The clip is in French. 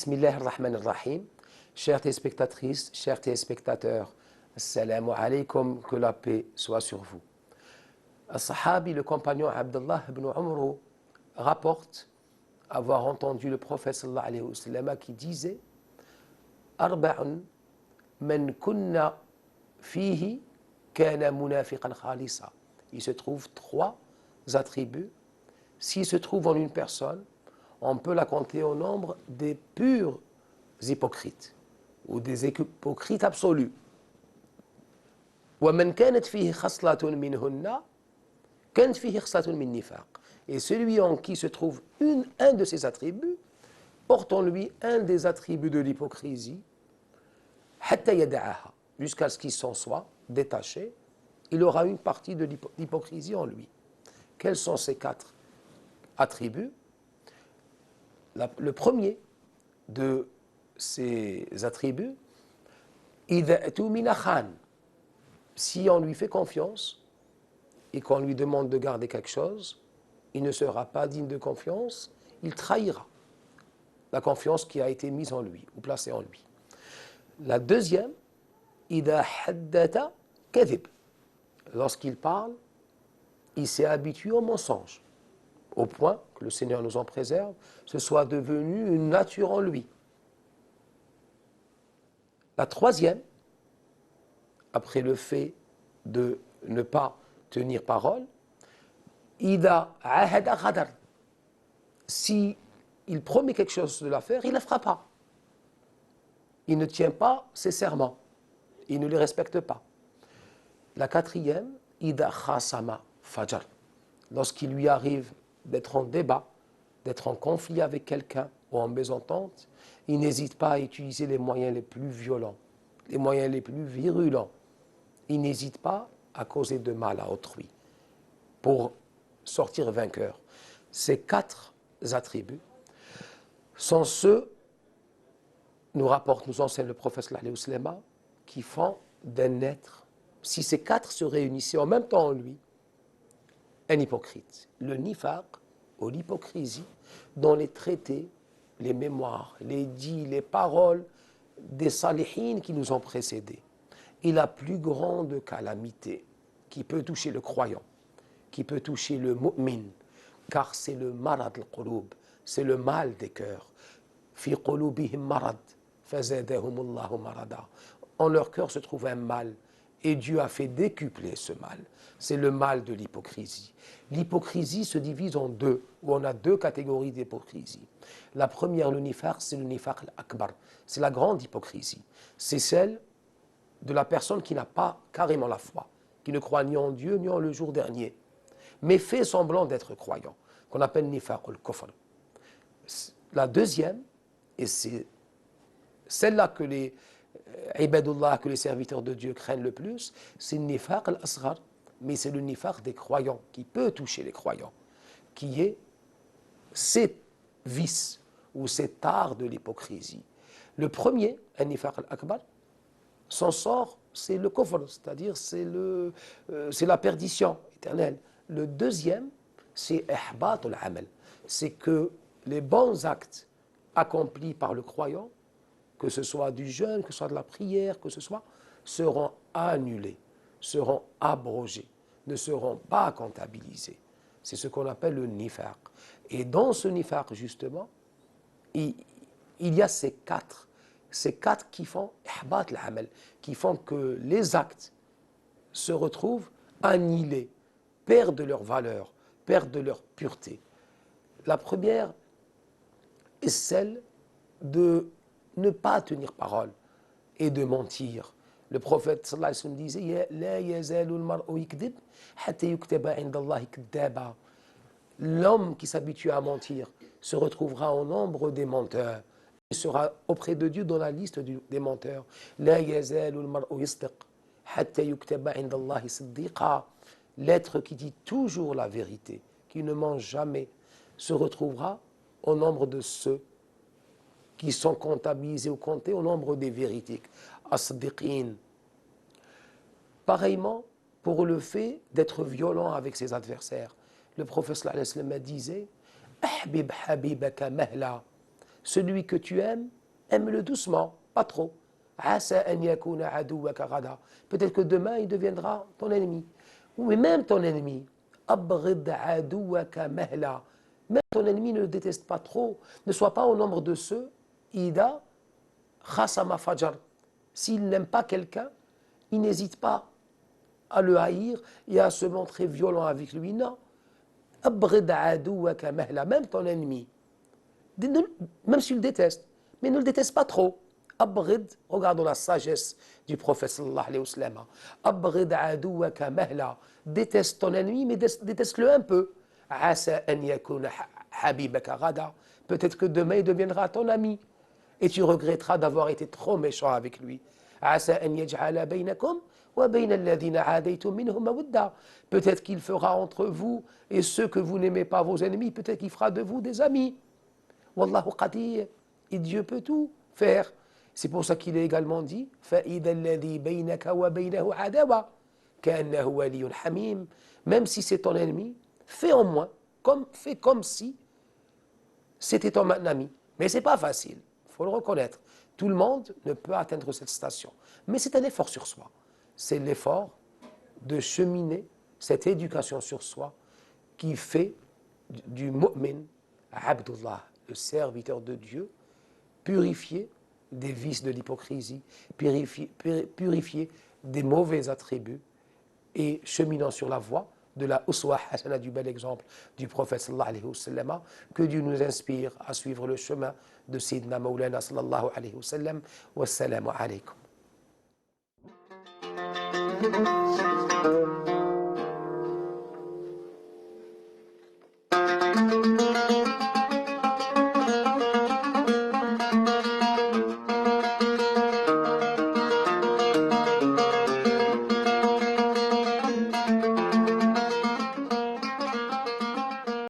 Bismillah ar-Rahman ar-Rahim. Chères téléspectatrices, chers téléspectateurs, Assalamu alaikum, que la paix soit sur vous. As-Sahabi, le compagnon Abdullah ibn Umr, rapporte avoir entendu le prophète sallallahu alayhi wa sallam qui disait Arba'un man kunna fihi kana munafiqan khalisa. Il se trouve trois attributs. S'il se trouve en une personne, on peut la compter au nombre des purs hypocrites ou des hypocrites absolus. وَمَنْ كَانَتْ فِيهِ خَصْلَةٌ مِنْهُنَّ كَانَتْ فِيهِ خَصْلَةٌ مِنْ نِفَاقٍ. Et celui en qui se trouve un de ces attributs porte en lui un des attributs de l'hypocrisie, حَتَّى يَدَعَهَا, jusqu'à ce qu'il s'en soit détaché, il aura une partie de l'hypocrisie en lui. Quels sont ces quatre attributs? Le premier de ces attributs, إِذَا أَتُمِنَ خَانٍ, si on lui fait confiance et qu'on lui demande de garder quelque chose, il ne sera pas digne de confiance, il trahira la confiance qui a été mise en lui ou placée en lui. La deuxième, إِذَا حَدَّثَ كَذِبَ, lorsqu'il parle, il s'est habitué au mensonge, au point que le Seigneur nous en préserve, ce soit devenu une nature en lui. La troisième, après le fait de ne pas tenir parole, إِذَا عَهَدَ غَدَرَ, si il promet quelque chose de la faire, il ne la fera pas. Il ne tient pas ses serments, il ne les respecte pas. La quatrième, إِذَا خَاصَمَ فَجَرَ, lorsqu'il lui arrive d'être en débat, d'être en conflit avec quelqu'un ou en mésentente, il n'hésite pas à utiliser les moyens les plus violents, les moyens les plus virulents. Il n'hésite pas à causer de mal à autrui pour sortir vainqueur. Ces quatre attributs sont ceux, nous enseigne le prophète sallallahu alayhi wa sallam, qui font d'un être, si ces quatre se réunissaient en même temps en lui, un hypocrite. Le nifaq, ou l'hypocrisie, dans les traités, les mémoires, les dits, les paroles des salihines qui nous ont précédés. Et la plus grande calamité qui peut toucher le croyant, qui peut toucher le mu'min, car c'est le marad al-qulub, c'est le mal des cœurs. Fi qulubihim marad, fazadahumullahu marada. En leur cœur se trouve un mal, et Dieu a fait décupler ce mal. C'est le mal de l'hypocrisie. L'hypocrisie se divise en deux, où on a deux catégories d'hypocrisie. La première, le nifaq, c'est le nifaq al-akbar. C'est la grande hypocrisie. C'est celle de la personne qui n'a pas carrément la foi, qui ne croit ni en Dieu ni en le jour dernier, mais fait semblant d'être croyant, qu'on appelle nifaq al-kufr. La deuxième, et c'est celle-là que les ibadullah, que les serviteurs de Dieu craignent le plus, c'est le nifaq al-asghar, mais c'est le nifaq des croyants, qui peut toucher les croyants, qui est ces vices ou cet art de l'hypocrisie. Le premier, un nifaq al-akbar, son sort, c'est le kufr, c'est-à-dire c'est la perdition éternelle. Le deuxième, c'est ihbat al-amal, c'est que les bons actes accomplis par le croyant, que ce soit du jeûne, que ce soit de la prière, que ce soit, seront annulés, seront abrogés, ne seront pas comptabilisés. C'est ce qu'on appelle le nifaq. Et dans ce nifaq, justement, il y a ces quatre qui font ihbat al-amal, qui font que les actes se retrouvent annihilés, perdent leur valeur, perdent leur pureté. La première est celle de ne pas tenir parole et de mentir. Le prophète sallallahu alayhi wa sallam disait La yazalu al-mar'u yakdhib hatta yuktaba 'inda Allahi kadhaba. L'homme qui s'habitue à mentir se retrouvera au nombre des menteurs. Il sera auprès de Dieu dans la liste des menteurs. La yazalu al-mar'u yasdiq hatta yuktaba 'inda Allahi siddiqa. L'être qui dit toujours la vérité, qui ne ment jamais, se retrouvera au nombre de ceux qui sont comptabilisés ou comptés au nombre des vérités. As-siddiqin. Pareillement, pour le fait d'être violent avec ses adversaires. Le prophète sallallahu alayhi wa sallam disait Ahbib habibaka mahla celui que tu aimes, aime-le doucement, pas trop. Asa an yakuna aduwaka ghada. Peut-être que demain il deviendra ton ennemi. Oui, même ton ennemi. Abghid aduwaka mahla. Même ton ennemi ne le déteste pas trop. Ne sois pas au nombre de ceux, Ida khasama fajar. S'il n'aime pas quelqu'un, il n'hésite pas à le haïr et à se montrer violent avec lui. Non. Abghid aduwaka mahla. Même ton ennemi. Même s'il le déteste, mais ne le déteste pas trop. Abghid, regardons la sagesse du prophète sallallahu alayhi wa sallam. Abghid aduwaka mahla. Déteste ton ennemi, mais déteste-le un peu. Asa an yakuna habibaka ghada. Peut-être que demain il deviendra ton ami et tu regretteras d'avoir été trop méchant avec lui. Asa an yaj'ala baynakum wa bayna alladhina adaytum minhum mawadda. Peut-être qu'il fera entre vous et ceux que vous n'aimez pas, vos ennemis, peut-être qu'il fera de vous des amis. Wallahu qadir. Et Dieu peut tout faire. C'est pour ça qu'il est également dit فَإِذَا الَّذِي بَيْنَكَ وَبَيْنَهُ عَدَاوَةٌ كَأَنَّهُ وَلِيٌّ حَمِيمٌ. Même si c'est ton ennemi, fais comme si c'était ton ami. Mais ce n'est pas facile, il faut le reconnaître. Tout le monde ne peut atteindre cette station. Mais c'est un effort sur soi. C'est l'effort de cheminer cette éducation sur soi qui fait du mu'min, Abdullah, le serviteur de Dieu, purifié des vices de l'hypocrisie, purifié des mauvais attributs et cheminant sur la voie de la uswa hasana, du bel exemple du prophète sallallahu alayhi wa sallam. Que Dieu nous inspire à suivre le chemin de Sayyidina Mawlana sallallahu alayhi wa sallam. Wassalamu alaykum.